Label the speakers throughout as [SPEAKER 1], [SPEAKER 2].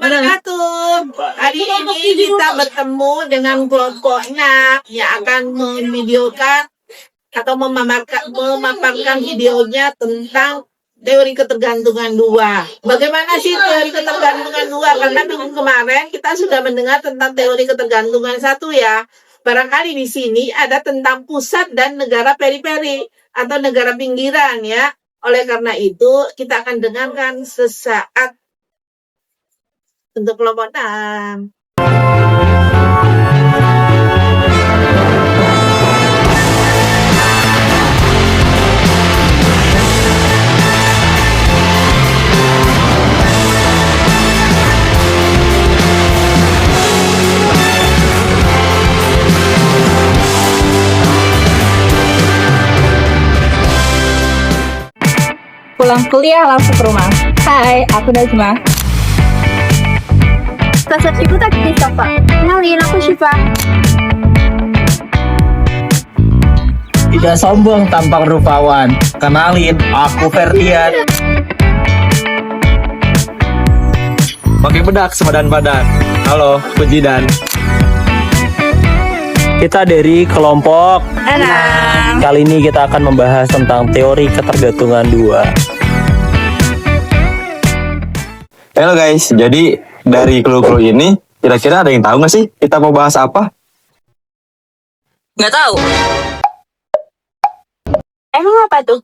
[SPEAKER 1] wabarakatuh. Hari ini kita bertemu dengan kelompoknya yang akan memvideokan atau memaparkan videonya tentang teori ketergantungan dua. Bagaimana sih teori ketergantungan dua? Karena minggu kemarin kita sudah mendengar tentang teori ketergantungan satu ya. Barangkali di sini ada tentang pusat dan negara periferi atau negara pinggiran ya. Oleh karena itu kita akan dengarkan sesaat untuk kelompok 6.
[SPEAKER 2] Pulang kuliah langsung ke rumah. Hai, aku Najma.
[SPEAKER 3] Kelas ibu tak bisa, Pak. Kenalin, aku Syifa.
[SPEAKER 4] Tidak sombong tampang rupawan. Kenalin, aku Ferdian. Pakai bedak sepadan badan. Halo, Pujidan. Kita dari kelompok
[SPEAKER 2] 6.
[SPEAKER 4] Kali ini kita akan membahas tentang teori ketergantungan dua.
[SPEAKER 5] Halo guys, jadi dari clue-clue ini kira-kira ada yang tahu nggak sih kita mau bahas apa?
[SPEAKER 2] Nggak tahu.
[SPEAKER 3] Emang apa tuh?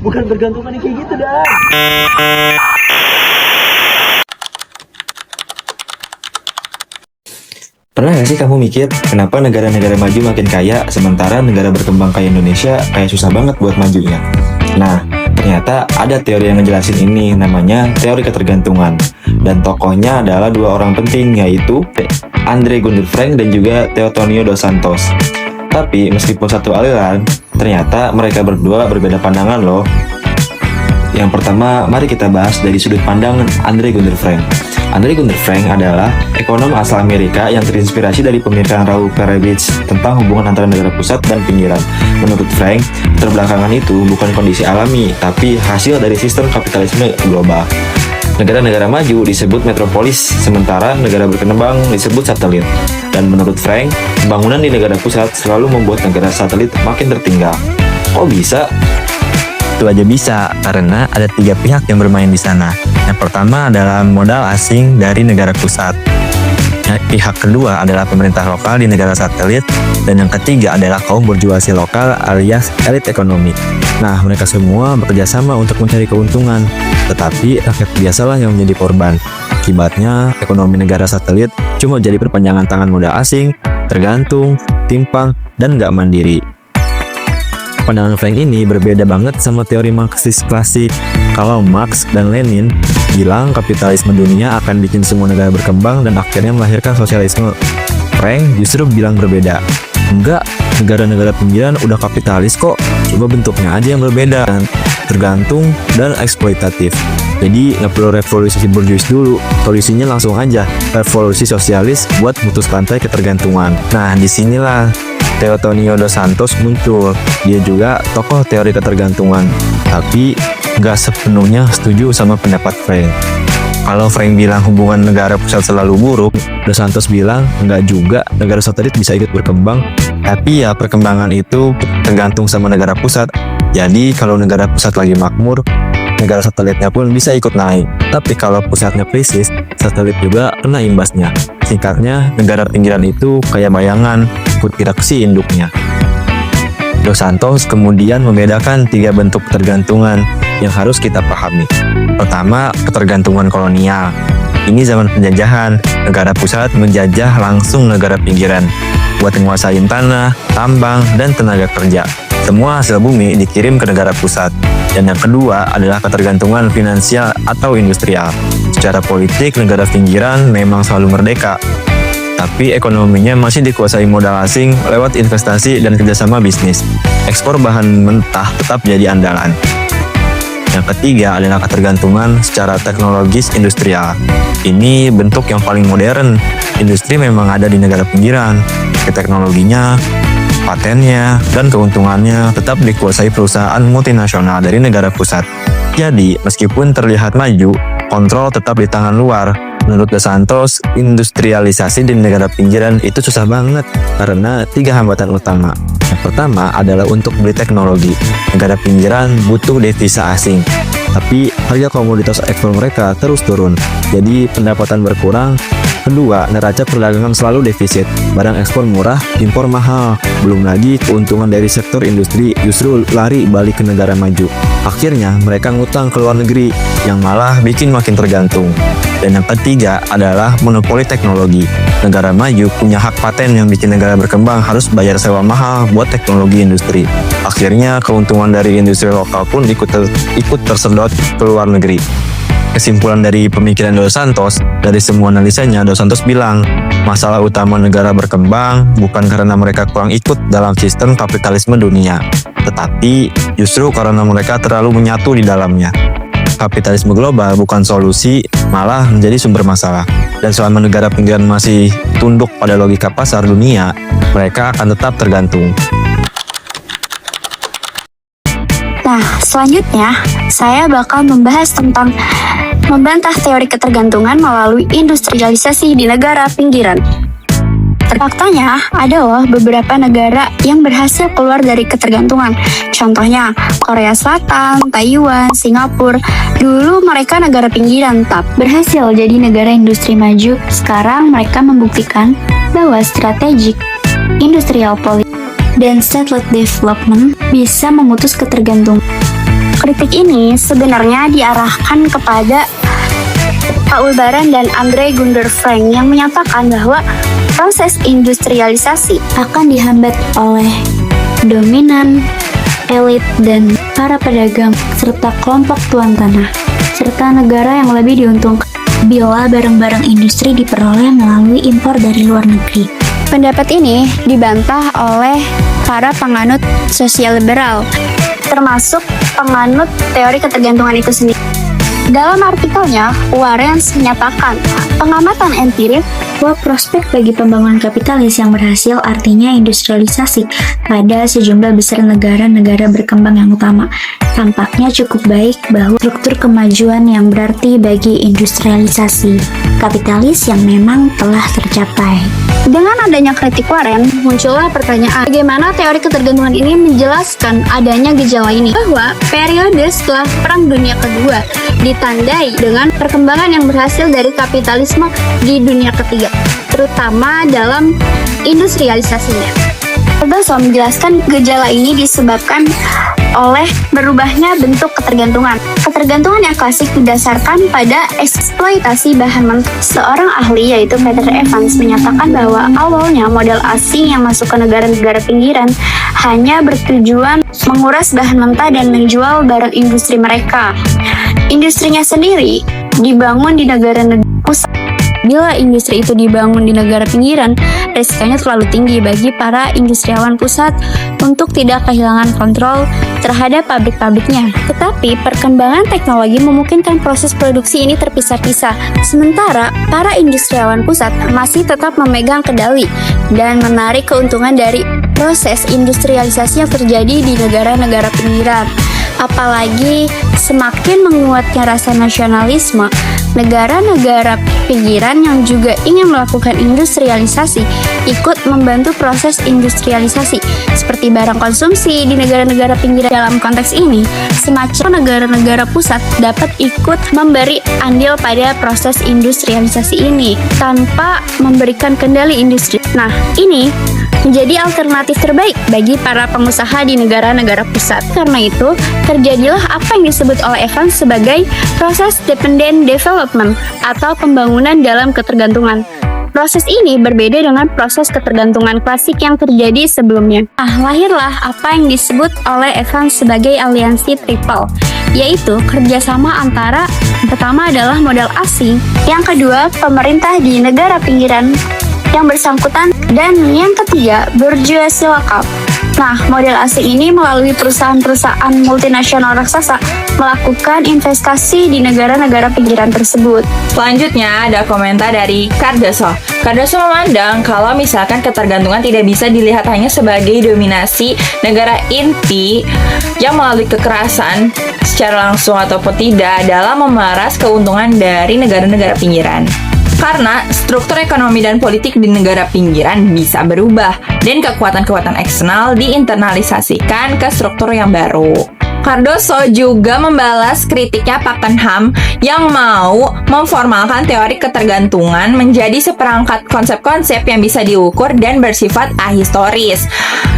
[SPEAKER 4] Bukan bergantungan kayak gitu dah.
[SPEAKER 5] Pernah nggak sih kamu mikir kenapa negara-negara maju makin kaya sementara negara berkembang kayak Indonesia kayak susah banget buat majunya? Nah, ternyata ada teori yang ngejelasin ini, namanya teori ketergantungan. Dan tokohnya adalah dua orang penting, yaitu Andre Gunder Frank dan juga Teotonio dos Santos. Tapi meskipun satu aliran, ternyata mereka berdua berbeda pandangan loh. Yang pertama, mari kita bahas dari sudut pandang Andre Gunder Frank. Andre Gunder Frank adalah ekonom asal Amerika yang terinspirasi dari pemikiran Raul Peretz tentang hubungan antara negara pusat dan pinggiran. Menurut Frank, keterbelakangan itu bukan kondisi alami, tapi hasil dari sistem kapitalisme global. Negara-negara maju disebut metropolis, sementara negara berkembang disebut satelit. Dan menurut Frank, pembangunan di negara pusat selalu membuat negara satelit makin tertinggal. Kok bisa?
[SPEAKER 6] Itu aja bisa, karena ada 3 pihak yang bermain di sana. Yang pertama adalah modal asing dari negara pusat. Pihak kedua adalah pemerintah lokal di negara satelit. Dan yang ketiga adalah kaum borjuasi lokal alias elit ekonomi. Nah, mereka semua bekerja sama untuk mencari keuntungan. Tetapi rakyat biasalah yang menjadi korban. Akibatnya, ekonomi negara satelit cuma jadi perpanjangan tangan modal asing, tergantung, timpang, dan nggak mandiri. Pandangan Frank ini berbeda banget sama teori Marxis klasik. Kalau Marx dan Lenin bilang kapitalisme dunia akan bikin semua negara berkembang dan akhirnya melahirkan sosialisme, Frank justru bilang berbeda. Enggak, negara-negara pinggiran udah kapitalis kok, cuma bentuknya aja yang berbeda, tergantung dan eksploitatif. Jadi nggak perlu revolusi borjuis dulu, solusinya langsung aja revolusi sosialis buat putus rantai ketergantungan. Nah, disinilah Teotonio dos Santos muncul. Dia juga tokoh teori ketergantungan, tapi nggak sepenuhnya setuju sama pendapat Frank. Kalau Frank bilang hubungan negara pusat selalu buruk, dos Santos bilang nggak juga, negara satelit bisa ikut berkembang, tapi ya perkembangan itu tergantung sama negara pusat. Jadi kalau negara pusat lagi makmur, negara satelitnya pun bisa ikut naik. Tapi kalau pusatnya krisis, satelit juga kena imbasnya. Singkatnya, negara pinggiran itu kayak bayangan, ikut reaksi induknya. Dos Santos kemudian membedakan 3 bentuk ketergantungan yang harus kita pahami. Pertama, ketergantungan kolonial. Ini zaman penjajahan, negara pusat menjajah langsung negara pinggiran buat menguasai tanah, tambang, dan tenaga kerja. Semua hasil bumi dikirim ke negara pusat. Dan yang kedua adalah ketergantungan finansial atau industrial. Secara politik, negara pinggiran memang selalu merdeka, tapi ekonominya masih dikuasai modal asing lewat investasi dan kerjasama bisnis. Ekspor bahan mentah tetap jadi andalan. Yang ketiga adalah ketergantungan secara teknologis industrial. Ini bentuk yang paling modern. Industri memang ada di negara pinggiran, teknologinya patennya, dan keuntungannya tetap dikuasai perusahaan multinasional dari negara pusat. Jadi, meskipun terlihat maju, kontrol tetap di tangan luar. Menurut Dos Santos, industrialisasi di negara pinggiran itu susah banget karena 3 hambatan utama. Yang pertama adalah untuk beli teknologi. Negara pinggiran butuh devisa asing, tapi harga komoditas ekspor mereka terus turun, jadi pendapatan berkurang. Kedua, neraca perdagangan selalu defisit, barang ekspor murah, impor mahal. Belum lagi keuntungan dari sektor industri justru lari balik ke negara maju. Akhirnya mereka ngutang ke luar negeri, yang malah bikin makin tergantung. Dan yang ketiga adalah monopoli teknologi. Negara maju punya hak paten yang bikin negara berkembang harus bayar sewa mahal buat teknologi industri. Akhirnya keuntungan dari industri lokal pun ikut tersedot ke luar negeri. Kesimpulan dari pemikiran Dos Santos, dari semua analisanya, Dos Santos bilang, masalah utama negara berkembang bukan karena mereka kurang ikut dalam sistem kapitalisme dunia, tetapi justru karena mereka terlalu menyatu di dalamnya. Kapitalisme global bukan solusi, malah menjadi sumber masalah. Dan selama negara pinggiran masih tunduk pada logika pasar dunia, mereka akan tetap tergantung.
[SPEAKER 3] Nah, selanjutnya saya bakal membahas tentang membantah teori ketergantungan melalui industrialisasi di negara pinggiran. Faktanya, ada loh beberapa negara yang berhasil keluar dari ketergantungan. Contohnya, Korea Selatan, Taiwan, Singapura. Dulu mereka negara pinggiran, tapi berhasil jadi negara industri maju. Sekarang mereka membuktikan bahwa strategic industrial policy dan satellite development bisa memutus ketergantungan. Kritik ini sebenarnya diarahkan kepada Paul Baran dan Andre Gunder Frank yang menyatakan bahwa proses industrialisasi akan dihambat oleh dominan, elit, dan para pedagang, serta kelompok tuan tanah, serta negara yang lebih diuntungkan bila barang-barang industri diperoleh melalui impor dari luar negeri. Pendapat ini dibantah oleh para penganut sosial liberal, termasuk penganut teori ketergantungan itu sendiri. Dalam artikelnya, Warrens menyatakan pengamatan empiris bahwa prospek bagi pembangunan kapitalis yang berhasil artinya industrialisasi pada sejumlah besar negara-negara berkembang yang utama. Tampaknya cukup baik bahwa struktur kemajuan yang berarti bagi industrialisasi kapitalis yang memang telah tercapai. Dengan adanya kritik Warren, muncullah pertanyaan, bagaimana teori ketergantungan ini menjelaskan adanya gejala ini? Bahwa periode setelah Perang Dunia Kedua ditandai dengan perkembangan yang berhasil dari kapitalisme di dunia ketiga, terutama dalam industrialisasinya. Ferguson menjelaskan gejala ini disebabkan oleh berubahnya bentuk ketergantungan. Ketergantungan yang klasik didasarkan pada eksploitasi bahan mentah. Seorang ahli yaitu Peter Evans menyatakan bahwa awalnya modal asing yang masuk ke negara-negara pinggiran hanya bertujuan menguras bahan mentah dan menjual barang industri mereka. Industrinya sendiri dibangun di negara-negara pusat. Bila industri itu dibangun di negara pinggiran, resikonya terlalu tinggi bagi para industriawan pusat untuk tidak kehilangan kontrol terhadap pabrik-pabriknya. Tetapi perkembangan teknologi memungkinkan proses produksi ini terpisah-pisah, sementara para industriawan pusat masih tetap memegang kendali dan menarik keuntungan dari proses industrialisasi yang terjadi di negara-negara pinggiran. Apalagi semakin menguatnya rasa nasionalisme, negara-negara pinggiran yang juga ingin melakukan industrialisasi ikut membantu proses industrialisasi seperti barang konsumsi di negara-negara pinggiran. Dalam konteks ini, semacam negara-negara pusat dapat ikut memberi andil pada proses industrialisasi ini tanpa memberikan kendali industri. Nah, ini menjadi alternatif terbaik bagi para pengusaha di negara-negara pusat. Karena itu, terjadilah apa yang disebut oleh Evans sebagai proses dependent development atau pembangunan dalam ketergantungan. Proses ini berbeda dengan proses ketergantungan klasik yang terjadi sebelumnya. Lahirlah apa yang disebut oleh Evans sebagai aliansi triple, yaitu kerjasama antara yang pertama adalah modal asing, yang kedua pemerintah di negara pinggiran yang bersangkutan, dan yang ketiga borjuasi lokal. Nah, model asing ini melalui perusahaan-perusahaan multinasional raksasa melakukan investasi di negara-negara pinggiran tersebut.
[SPEAKER 2] Selanjutnya ada komentar dari Cardoso. Cardoso memandang kalau misalkan ketergantungan tidak bisa dilihat hanya sebagai dominasi negara inti yang melalui kekerasan secara langsung ataupun tidak dalam memeras keuntungan dari negara-negara pinggiran. Karena struktur ekonomi dan politik di negara pinggiran bisa berubah dan kekuatan-kekuatan eksternal diinternalisasikan ke struktur yang baru. Cardoso juga membalas kritiknya Pakenham yang mau memformalkan teori ketergantungan menjadi seperangkat konsep-konsep yang bisa diukur dan bersifat ahistoris.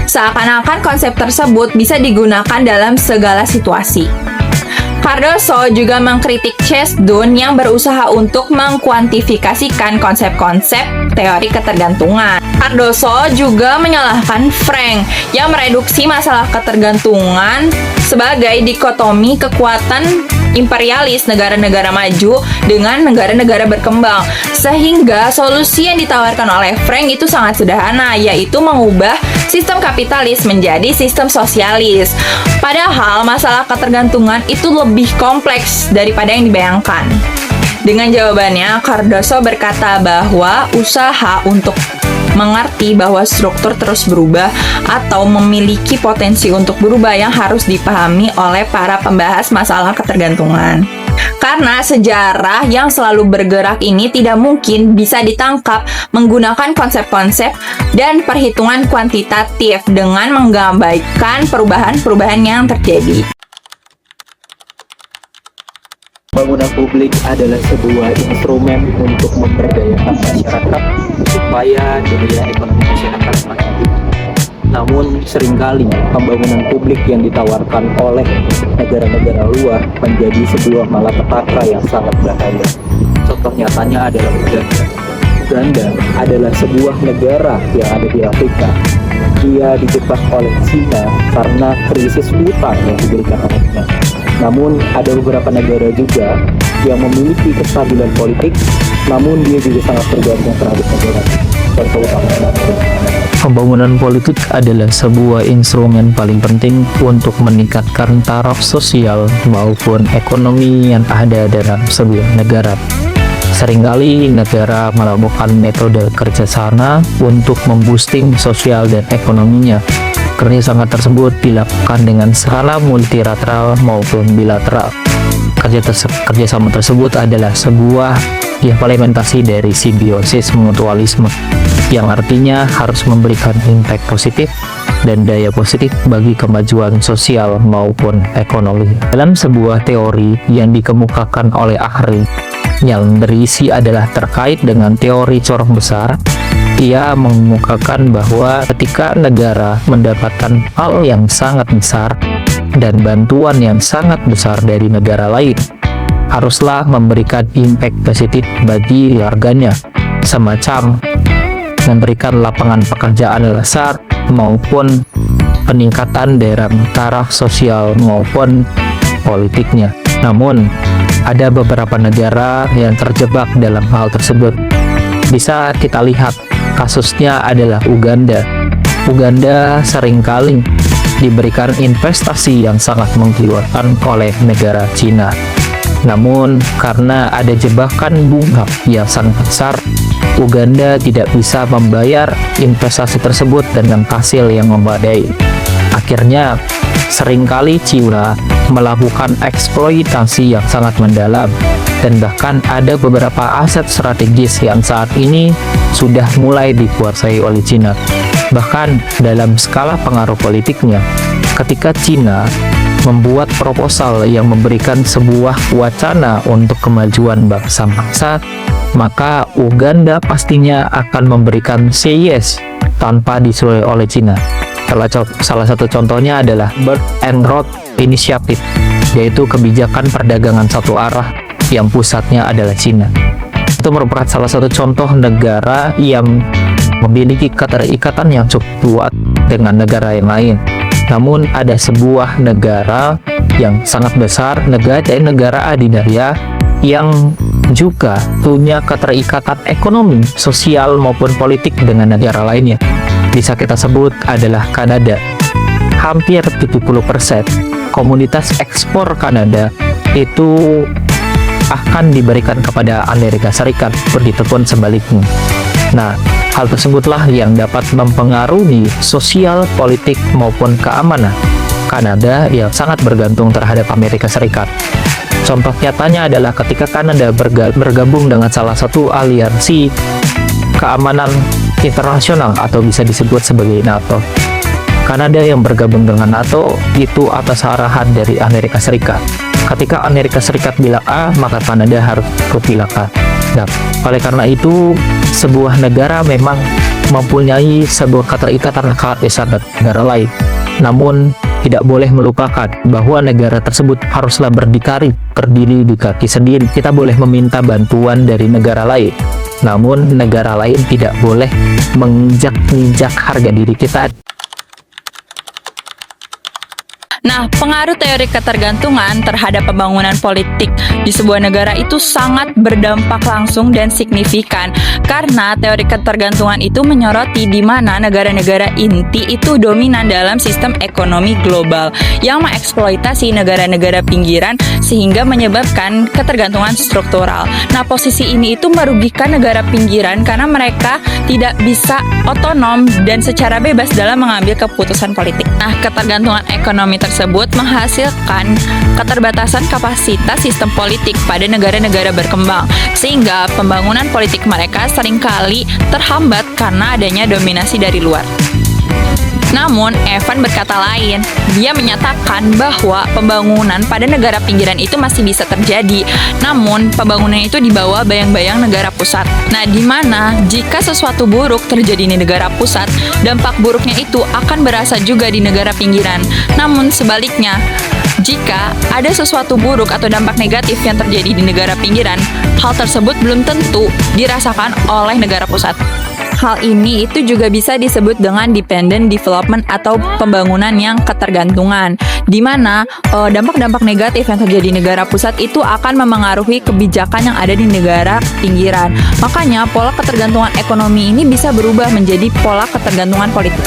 [SPEAKER 2] Seakan-akan konsep tersebut bisa digunakan dalam segala situasi. Cardoso juga mengkritik Chesdun yang berusaha untuk mengkuantifikasikan konsep-konsep teori ketergantungan. Cardoso juga menyalahkan Frank yang mereduksi masalah ketergantungan sebagai dikotomi kekuatan imperialis negara-negara maju dengan negara-negara berkembang, sehingga solusi yang ditawarkan oleh Frank itu sangat sederhana, yaitu mengubah sistem kapitalis menjadi sistem sosialis. Padahal masalah ketergantungan itu lebih kompleks daripada yang dibayangkan. Dengan jawabannya, Cardoso berkata bahwa usaha untuk mengerti bahwa struktur terus berubah atau memiliki potensi untuk berubah yang harus dipahami oleh para pembahas masalah ketergantungan. Karena sejarah yang selalu bergerak ini tidak mungkin bisa ditangkap menggunakan konsep-konsep dan perhitungan kuantitatif dengan mengabaikan perubahan-perubahan yang terjadi.
[SPEAKER 4] Bangunan publik adalah sebuah instrumen untuk memberdayakan masyarakat supaya daya ekonomi masyarakat semakin tinggi. Namun seringkali pembangunan publik yang ditawarkan oleh negara-negara luar menjadi sebuah malapetaka yang sangat bahaya. Contoh nyatanya adalah Uganda. Uganda adalah sebuah negara yang ada di Afrika. Dia dijebak oleh Cina karena krisis utang yang diberikan olehnya. Namun ada beberapa negara juga yang memiliki kestabilan politik, namun dia juga sangat tergantung terhadap negara. Contoh utamanya
[SPEAKER 7] Pembangunan politik adalah sebuah instrumen paling penting untuk meningkatkan taraf sosial maupun ekonomi yang ada dalam sebuah negara. Seringkali negara melakukan metode kerjasama untuk memboosting sosial dan ekonominya. Kerjasama tersebut dilakukan dengan skala multilateral maupun bilateral. Kerjasama tersebut adalah sebuah implementasi dari simbiosis mutualisme, yang artinya harus memberikan impact positif dan daya positif bagi kemajuan sosial maupun ekonomi. Dalam sebuah teori yang dikemukakan oleh ahli yang berisi adalah terkait dengan teori corong besar, ia mengemukakan bahwa ketika negara mendapatkan hal yang sangat besar dan bantuan yang sangat besar dari negara lain, haruslah memberikan impact positif bagi warganya, semacam memberikan lapangan pekerjaan besar maupun peningkatan dalam taraf sosial maupun politiknya. Namun, ada beberapa negara yang terjebak dalam hal tersebut. Bisa kita lihat, kasusnya adalah Uganda. Uganda seringkali diberikan investasi yang sangat menggiurkan oleh negara Cina. Namun, karena ada jebakan bunga yang sangat besar, Uganda tidak bisa membayar investasi tersebut dengan hasil yang memadai. Akhirnya, seringkali Cina melakukan eksploitasi yang sangat mendalam, dan bahkan ada beberapa aset strategis yang saat ini sudah mulai dikuasai oleh Cina. Bahkan dalam skala pengaruh politiknya, ketika Cina membuat proposal yang memberikan sebuah wacana untuk kemajuan bangsa-bangsa, maka Uganda pastinya akan memberikan say yes tanpa disuruh oleh Cina. Salah satu contohnya adalah Belt and Road Initiative, yaitu kebijakan perdagangan satu arah yang pusatnya adalah Cina. Itu merupakan salah satu contoh negara yang memiliki keterikatan yang cukup kuat dengan negara yang lain. Namun ada sebuah negara yang sangat besar, negara adidaya yang juga punya keterikatan ekonomi, sosial maupun politik dengan negara lainnya. Bisa kita sebut adalah Kanada. hampir 70% komoditas ekspor Kanada itu akan diberikan kepada Amerika Serikat, begitupun sebaliknya. Nah, hal tersebutlah yang dapat mempengaruhi sosial, politik, maupun keamanan Kanada yang sangat bergantung terhadap Amerika Serikat. Contoh nyatanya adalah ketika Kanada bergabung dengan salah satu aliansi keamanan internasional atau bisa disebut sebagai NATO. Kanada yang bergabung dengan NATO itu atas arahan dari Amerika Serikat. Ketika Amerika Serikat bilang A, maka Kanada harus bilang A. Nah, oleh karena itu, sebuah negara memang mempunyai sebuah keterikatan keharusan negara lain. Namun, tidak boleh melupakan bahwa negara tersebut haruslah berdiri di kaki sendiri. Kita boleh meminta bantuan dari negara lain. Namun, negara lain tidak boleh menginjak-injak harga diri kita.
[SPEAKER 2] Nah, pengaruh teori ketergantungan terhadap pembangunan politik di sebuah negara itu sangat berdampak langsung dan signifikan karena teori ketergantungan itu menyoroti di mana negara-negara inti itu dominan dalam sistem ekonomi global yang mengeksploitasi negara-negara pinggiran sehingga menyebabkan ketergantungan struktural. Nah, posisi ini itu merugikan negara pinggiran karena mereka tidak bisa otonom dan secara bebas dalam mengambil keputusan politik. Nah, ketergantungan ekonomi tersebut menghasilkan keterbatasan kapasitas sistem politik pada negara-negara berkembang, sehingga pembangunan politik mereka seringkali terhambat karena adanya dominasi dari luar. Namun, Evan berkata lain. Dia menyatakan bahwa pembangunan pada negara pinggiran itu masih bisa terjadi, namun pembangunan itu di bawah bayang-bayang negara pusat. Nah, di mana jika sesuatu buruk terjadi di negara pusat, dampak buruknya itu akan berasa juga di negara pinggiran. Namun sebaliknya, jika ada sesuatu buruk atau dampak negatif yang terjadi di negara pinggiran, hal tersebut belum tentu dirasakan oleh negara pusat. Hal ini itu juga bisa disebut dengan dependent development atau pembangunan yang ketergantungan, di mana dampak-dampak negatif yang terjadi di negara pusat itu akan memengaruhi kebijakan yang ada di negara pinggiran. Makanya pola ketergantungan ekonomi ini bisa berubah menjadi pola ketergantungan politik.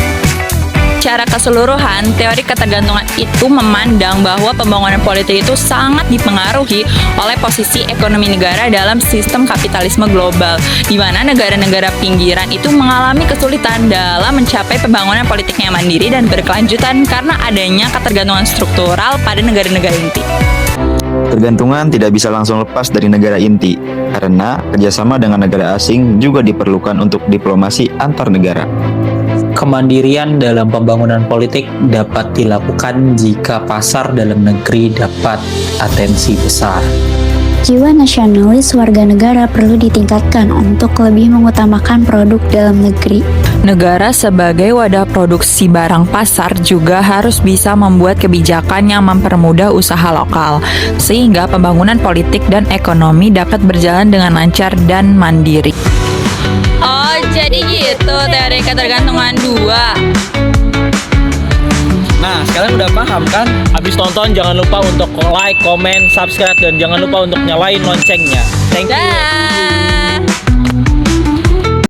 [SPEAKER 2] Secara keseluruhan, teori ketergantungan itu memandang bahwa pembangunan politik itu sangat dipengaruhi oleh posisi ekonomi negara dalam sistem kapitalisme global, di mana negara-negara pinggiran itu mengalami kesulitan dalam mencapai pembangunan politiknya mandiri dan berkelanjutan karena adanya ketergantungan struktural pada negara-negara inti.
[SPEAKER 5] Ketergantungan tidak bisa langsung lepas dari negara inti, karena kerjasama dengan negara asing juga diperlukan untuk diplomasi antar negara.
[SPEAKER 7] Kemandirian dalam pembangunan politik dapat dilakukan jika pasar dalam negeri dapat atensi besar.
[SPEAKER 3] Jiwa nasionalis warga negara perlu ditingkatkan untuk lebih mengutamakan produk dalam negeri.
[SPEAKER 2] Negara sebagai wadah produksi barang pasar juga harus bisa membuat kebijakan yang mempermudah usaha lokal, sehingga pembangunan politik dan ekonomi dapat berjalan dengan lancar dan mandiri. Oh, jadi gitu teori ketergantungan 2.
[SPEAKER 4] Nah, sekarang udah paham kan? Habis nonton jangan lupa untuk like, comment, subscribe, dan jangan lupa untuk nyalain loncengnya. Thank you.
[SPEAKER 2] Dah.